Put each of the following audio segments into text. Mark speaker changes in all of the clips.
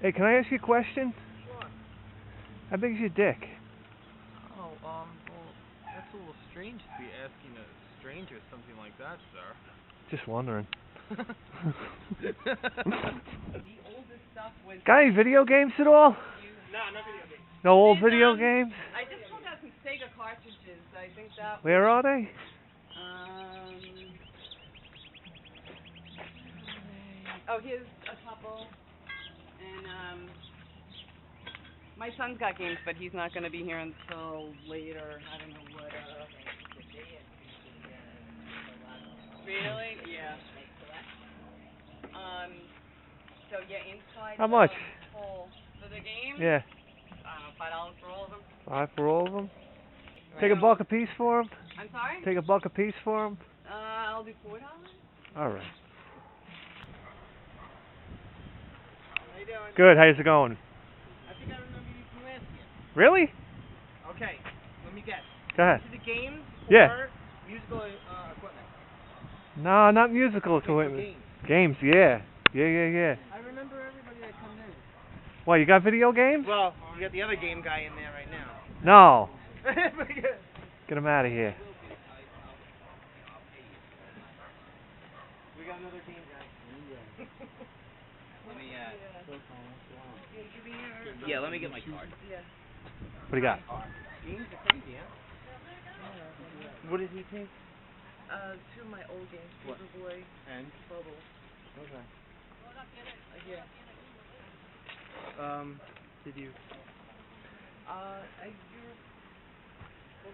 Speaker 1: Hey, can I ask you a question?
Speaker 2: Sure.
Speaker 1: How big is your dick?
Speaker 2: Oh, well, that's a little strange to be asking a stranger something like that, sir.
Speaker 1: Just wondering.
Speaker 3: The oldest stuff was...
Speaker 1: Got any video games at all?
Speaker 3: No, no video games.
Speaker 1: No old video games?
Speaker 3: I just pulled out some Sega cartridges. I think that...
Speaker 1: Where are they?
Speaker 3: Oh, here's a couple. And, my son's got games, but he's not going to be here until later. I don't know what, Really? Yeah. So yeah, inside
Speaker 1: How much?
Speaker 3: the hole for the game?
Speaker 1: Yeah.
Speaker 3: $5 for all of them.
Speaker 1: $5 for all of them? Take $1 a piece for them?
Speaker 3: I'm sorry?
Speaker 1: Take $1 a piece for them?
Speaker 3: I'll do $4.
Speaker 1: All right.
Speaker 2: How you doing?
Speaker 1: Good. How's it going?
Speaker 2: I think I remember you from last year.
Speaker 1: Really?
Speaker 2: Okay, let me guess.
Speaker 1: Go ahead.
Speaker 2: To the games
Speaker 1: Yeah.
Speaker 2: or musical equipment?
Speaker 1: No, not musical equipment. Games, yeah. Yeah.
Speaker 2: I remember everybody that come in.
Speaker 1: What, you got video games?
Speaker 2: Well, you got the other game guy in there right now.
Speaker 1: No. Get him out of here.
Speaker 2: We got another game guy. Let me, yeah, let me get my card.
Speaker 3: Yeah.
Speaker 1: What do you got?
Speaker 2: Games are crazy, huh? What did he take?
Speaker 3: Two of my old games,
Speaker 2: What?
Speaker 3: Paperboy,
Speaker 2: And?
Speaker 3: Bubble.
Speaker 2: Okay.
Speaker 3: Yeah.
Speaker 2: Did you?
Speaker 3: Well,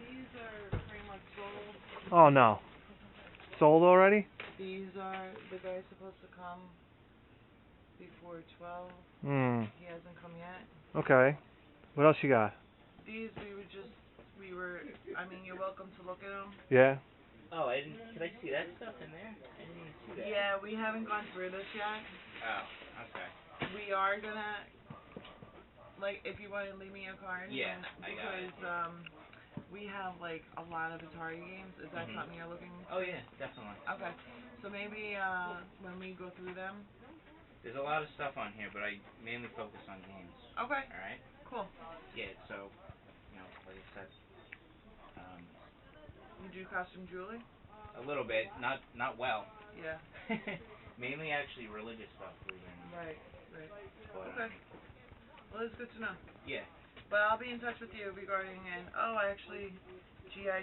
Speaker 3: these are pretty much sold.
Speaker 1: Oh, no. Sold already?
Speaker 3: These are the guys supposed to come before 12. He hasn't come yet.
Speaker 1: Okay. What else you got?
Speaker 3: These I mean, you're welcome to look at them.
Speaker 1: Yeah?
Speaker 4: Oh, could I see that stuff in there? I didn't even see that.
Speaker 3: Yeah, we haven't gone through this yet.
Speaker 4: Oh, okay.
Speaker 3: We are gonna, like, if you want to leave me a card.
Speaker 4: Yeah, I got it.
Speaker 3: Because, we have, like, a lot of Atari games. Is that something you're looking
Speaker 4: Oh, yeah, definitely.
Speaker 3: Okay. So maybe, when we go through them.
Speaker 4: There's a lot of stuff on here, but I mainly focus on games.
Speaker 3: Okay.
Speaker 4: Alright?
Speaker 3: Cool.
Speaker 4: Yeah, so, like I said,
Speaker 3: You do costume jewelry?
Speaker 4: a little bit, not well.
Speaker 3: Yeah.
Speaker 4: Mainly actually religious stuff.
Speaker 3: Right.
Speaker 4: But,
Speaker 3: Okay. Well, that's good to know.
Speaker 4: yeah.
Speaker 3: But I'll be in touch with you regarding G.I.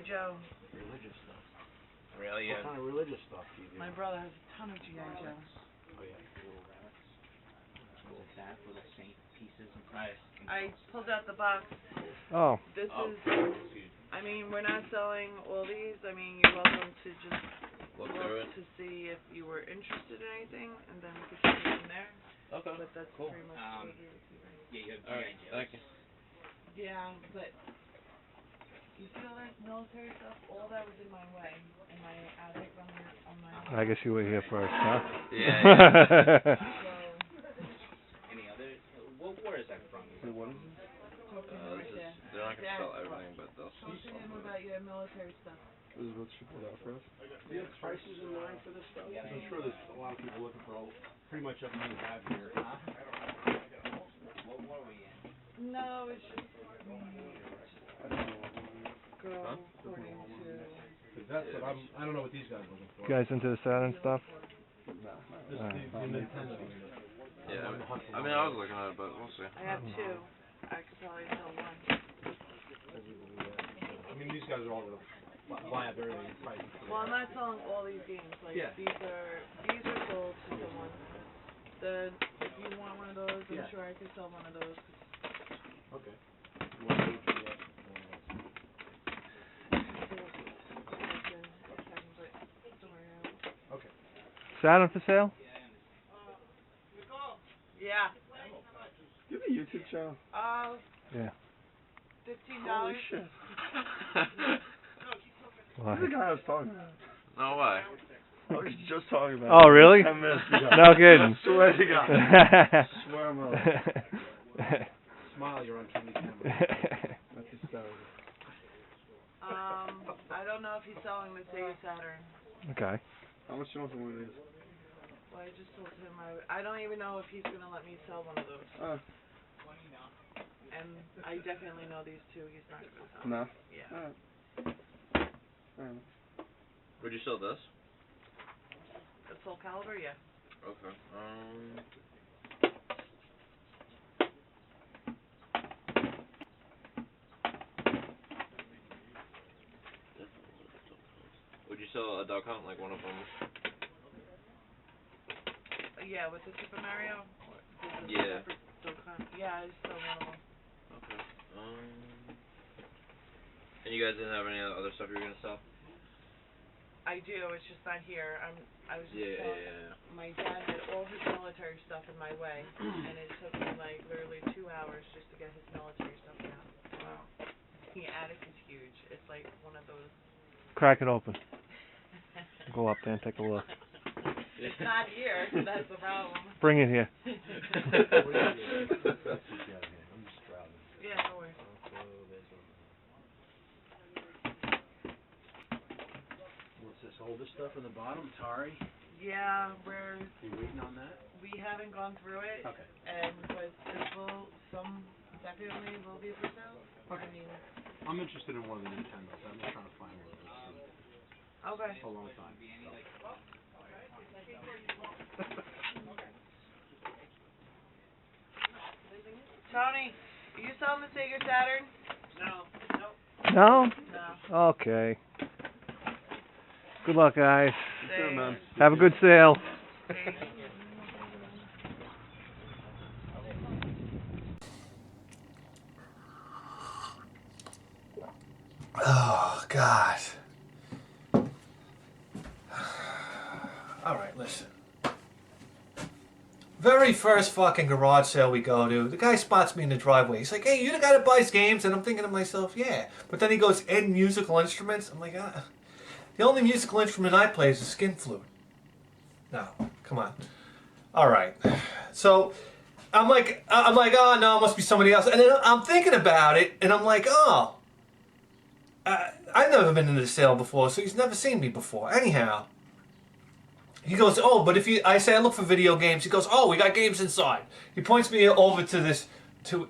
Speaker 3: Joe.
Speaker 2: Religious stuff.
Speaker 4: Really?
Speaker 2: What kind of religious stuff do you do?
Speaker 3: My brother has a ton of G.I. Joe.
Speaker 2: Oh, yeah, little rabbits.
Speaker 4: Little that, little saint pieces and nice.
Speaker 3: I pulled out the box.
Speaker 1: Oh.
Speaker 3: This is,
Speaker 4: Dude.
Speaker 3: I mean, we're not selling all these. I mean, you're welcome to just
Speaker 4: Look through it.
Speaker 3: to see if you were interested in anything, and then we could take it from there.
Speaker 4: Okay.
Speaker 3: But that's
Speaker 4: Cool.
Speaker 3: pretty much what we do.
Speaker 4: Yeah, you have
Speaker 2: Alright,
Speaker 4: G.I. Joes.
Speaker 2: thank you.
Speaker 3: Yeah, but you see all that military stuff? All that was in my way, in my attic on my.
Speaker 1: I guess you were here first, huh?
Speaker 4: Yeah.
Speaker 3: So,
Speaker 4: Any other? What war is that from?
Speaker 2: What is this?
Speaker 3: talk to him right there.
Speaker 2: They're not
Speaker 3: Dad,
Speaker 2: gonna sell everything, but they'll
Speaker 3: talk
Speaker 2: sell
Speaker 3: to him
Speaker 2: some.
Speaker 3: about your military stuff.
Speaker 2: This is what she pulled out for us. Do you have prices in mind for this stuff?
Speaker 4: Yeah,
Speaker 2: I'm sure there's a lot of people looking for pretty much everything you have here.
Speaker 4: What war were you in?
Speaker 3: No, it's just go
Speaker 2: Huh?
Speaker 3: according to.
Speaker 2: That's what I don't know what these guys are looking for.
Speaker 1: You guys into the Saturn stuff?
Speaker 2: No.
Speaker 1: Alright.
Speaker 2: The Nintendo.
Speaker 5: Yeah, I mean, I was looking at it, but we'll see.
Speaker 3: I have two. I could probably sell one.
Speaker 2: I mean, these guys are all gonna buy up everything.
Speaker 3: Well, I'm not selling all these games. Like
Speaker 2: Yeah.
Speaker 3: these are sold to someone. Then if you want one of those, I'm sure I could sell one of those.
Speaker 2: Okay. You want to do it? Okay.
Speaker 1: Saturn for sale?
Speaker 3: Yeah.
Speaker 2: You have a YouTube channel?
Speaker 1: Yeah.
Speaker 3: $15.
Speaker 2: Holy shit.
Speaker 1: Why?
Speaker 2: You're the guy I was talking about.
Speaker 5: No way.
Speaker 2: I was just talking about
Speaker 1: Oh, really?
Speaker 2: 10 minutes ago.
Speaker 1: No kidding.
Speaker 2: Swear to God. Swear I'm Smile, you're on TV camera. That's hysterical.
Speaker 3: I don't know if he's selling the Sega Saturn.
Speaker 1: Okay.
Speaker 2: How much do you want for one of these?
Speaker 6: Well, I just told him I don't even know if he's gonna let me sell one of those.
Speaker 5: Oh.
Speaker 6: And I definitely know these two. He's not gonna sell.
Speaker 5: No.
Speaker 6: Yeah.
Speaker 5: Alright. Alright. Would you sell this?
Speaker 6: The Soul Calibur, yeah.
Speaker 5: Okay. Would you sell a Duck Hunt, like one of them?
Speaker 6: Yeah, with the Super Mario.
Speaker 5: Yeah.
Speaker 6: Yeah, I just sell one of them.
Speaker 5: Okay. And you guys didn't have any other stuff you were gonna sell?
Speaker 6: I do. It's just not here. I was just
Speaker 5: Yeah.
Speaker 6: my dad had all his military stuff in my way, and it took me like literally 2 hours just to get his military stuff out.
Speaker 5: Wow.
Speaker 6: The attic is huge. It's like one of those.
Speaker 1: Crack it open. Go up there and take a look.
Speaker 6: It's not here. That's the problem.
Speaker 1: Bring it here.
Speaker 6: Yeah, no worries.
Speaker 7: What's this older stuff in the bottom? Atari?
Speaker 6: Yeah,
Speaker 7: You waiting on that?
Speaker 6: we haven't gone through it,
Speaker 7: Okay.
Speaker 6: but some definitely will be for sale.
Speaker 7: Okay.
Speaker 6: I mean,
Speaker 7: I'm interested in one of the Nintendos. I've been trying to find one of those
Speaker 6: okay.
Speaker 7: for a long time.
Speaker 6: Tony, are you selling the Sega Saturn?
Speaker 1: No?
Speaker 6: No.
Speaker 1: Okay. Good luck, guys.
Speaker 6: Same.
Speaker 5: man.
Speaker 1: Have a good sale.
Speaker 6: Same.
Speaker 8: Oh, God. Alright, listen. Very first fucking garage sale we go to, the guy spots me in the driveway. He's like, hey, you the guy that buys games? And I'm thinking to myself, yeah. But then he goes, and musical instruments? I'm like, the only musical instrument I play is a skin flute. No, come on. Alright. So, I'm like, oh, no, it must be somebody else. And then I'm thinking about it, and I'm like, oh. I've never been in the sale before, so he's never seen me before. Anyhow, he goes, oh, but I say I look for video games. He goes, oh, we got games inside. He points me over to this,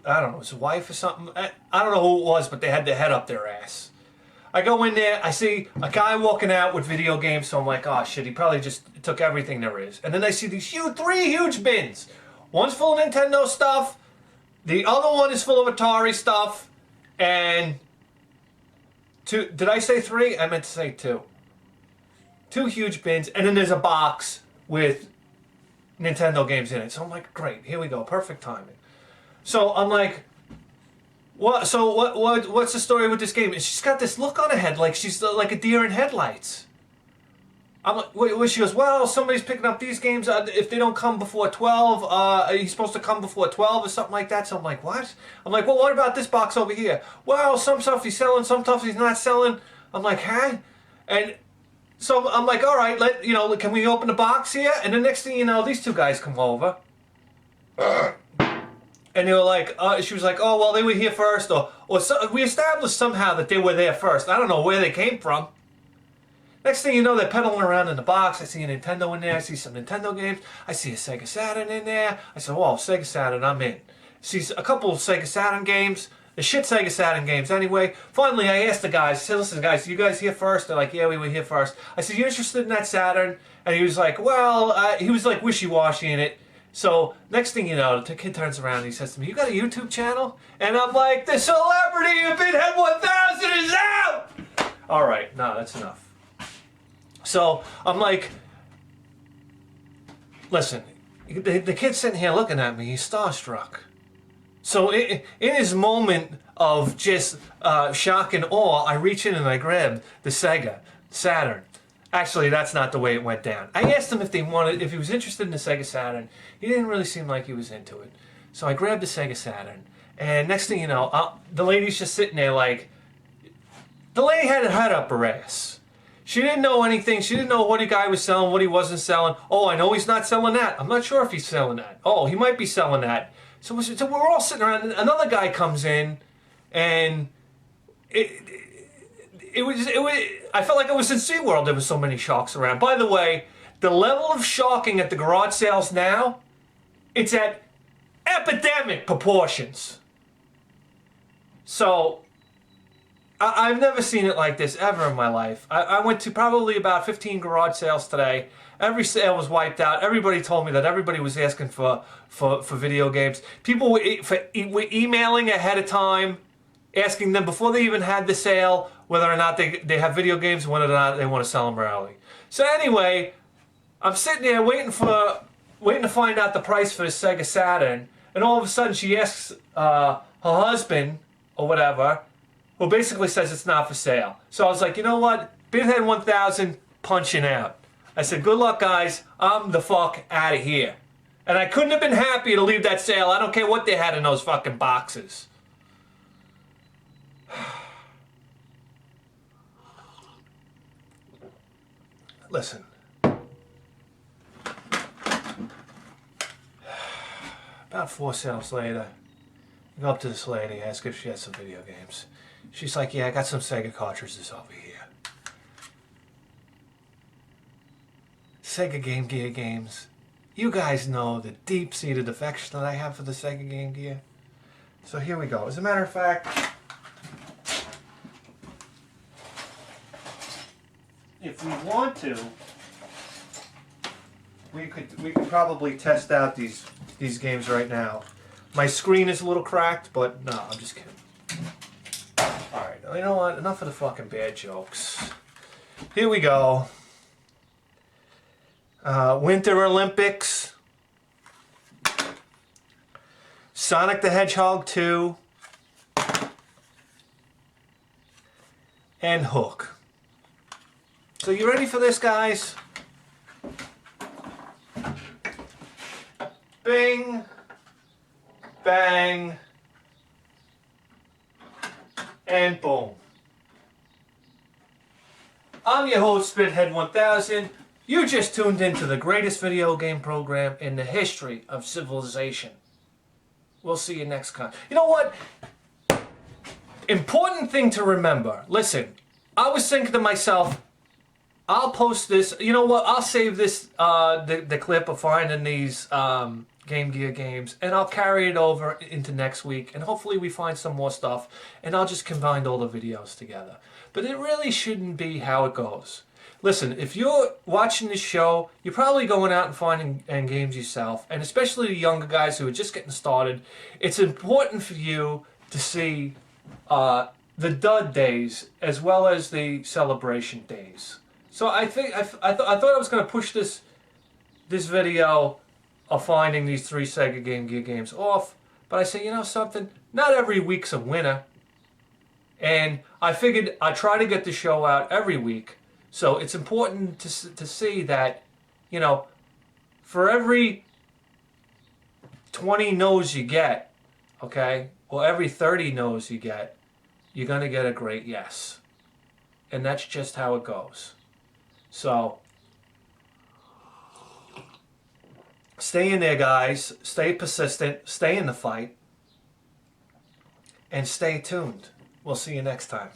Speaker 8: I don't know, his wife or something. I don't know who it was, but they had their head up their ass. I go in there, I see a guy walking out with video games, so I'm like, oh shit, he probably just took everything there is. And then I see these three huge bins. One's full of Nintendo stuff, the other one is full of Atari stuff, and two, did I say three? I meant to say two. Two huge bins, and then there's a box with Nintendo games in it. So I'm like, great, here we go, perfect timing. So I'm like, what? So what's the story with this game? And she's got this look on her head, like she's like a deer in headlights. I'm like, wait, she goes, well, somebody's picking up these games. If they don't come before 12, he's supposed to come before 12 or something like that. So I'm like, what? I'm like, well, what about this box over here? Well, some stuff he's selling, some stuff he's not selling. I'm like, huh? And so I'm like, all right, can we open the box here? And the next thing you know, these two guys come over. And they were like, she was like, oh, well, they were here first. We established somehow that they were there first. I don't know where they came from. Next thing you know, they're pedaling around in the box. I see a Nintendo in there. I see some Nintendo games. I see a Sega Saturn in there. I said, whoa, Sega Saturn, I'm in. See a couple of Sega Saturn games. The shit Sega Saturn games anyway. Finally, I asked the guys, I said, listen, guys, you guys here first? They're like, yeah, we were here first. I said, you interested in that Saturn? And he was like, well, he was like wishy-washy in it. So, next thing you know, the kid turns around and he says to me, you got a YouTube channel? And I'm like, the celebrity of Pinhead 1000 is out! All right, no, that's enough. So, I'm like, listen, the kid's sitting here looking at me, he's starstruck. So, in his moment of just shock and awe, I reach in and I grab the Sega Saturn. Actually, that's not the way it went down. I asked him if he was interested in the Sega Saturn. He didn't really seem like he was into it. So I grabbed the Sega Saturn, and next thing you know, the lady's just sitting there like, the lady had her head up her ass. She didn't know anything. She didn't know what the guy was selling, what he wasn't selling. Oh, I know he's not selling that. I'm not sure if he's selling that. Oh, he might be selling that. So we're all sitting around. Another guy comes in, and it was. I felt like I was in SeaWorld. There was so many sharks around. By the way, the level of shocking at the garage sales now, it's at epidemic proportions. So, I've never seen it like this ever in my life. I went to probably about 15 garage sales today. Every sale was wiped out. Everybody told me that everybody was asking for video games. People were emailing ahead of time, asking them before they even had the sale whether or not they have video games and whether or not they want to sell them early. So anyway, I'm sitting there waiting to find out the price for the Sega Saturn, and all of a sudden she asks her husband or whatever, who basically says it's not for sale. So I was like, you know what? Bithead 1000 punching out. I said, good luck, guys. I'm the fuck out of here. And I couldn't have been happier to leave that sale. I don't care what they had in those fucking boxes. Listen. About 4 sales later, I go up to this lady, ask if she has some video games. She's like, yeah, I got some Sega cartridges over here. Sega Game Gear games. You guys know the deep-seated affection that I have for the Sega Game Gear. So here we go. As a matter of fact, if we want to, we could probably test out these games right now. My screen is a little cracked, but no, I'm just kidding. Alright, you know what? Enough of the fucking bad jokes. Here we go. Winter Olympics. Sonic the Hedgehog 2. And Hook. So you ready for this, guys? Bing. Bang. And boom. I'm your host, Spithead 1000. You just tuned into the greatest video game program in the history of civilization. We'll see you next time. You know what? Important thing to remember. Listen, I was thinking to myself, I'll post this. You know what? I'll save this, the clip of finding these Game Gear games, and I'll carry it over into next week, and hopefully we find some more stuff, and I'll just combine all the videos together. But it really shouldn't be how it goes. Listen, if you're watching this show, you're probably going out and finding games yourself, and especially the younger guys who are just getting started, it's important for you to see the dud days as well as the celebration days. So I think I thought I was going to push this video of finding these 3 Sega Game Gear games off, but I say, you know something? Not every week's a winner, and I figured I'd try to get the show out every week. So it's important to see that, you know, for every 20 no's you get, okay, or every 30 no's you get, you're going to get a great yes. And that's just how it goes. So, stay in there, guys. Stay persistent. Stay in the fight. And stay tuned. We'll see you next time.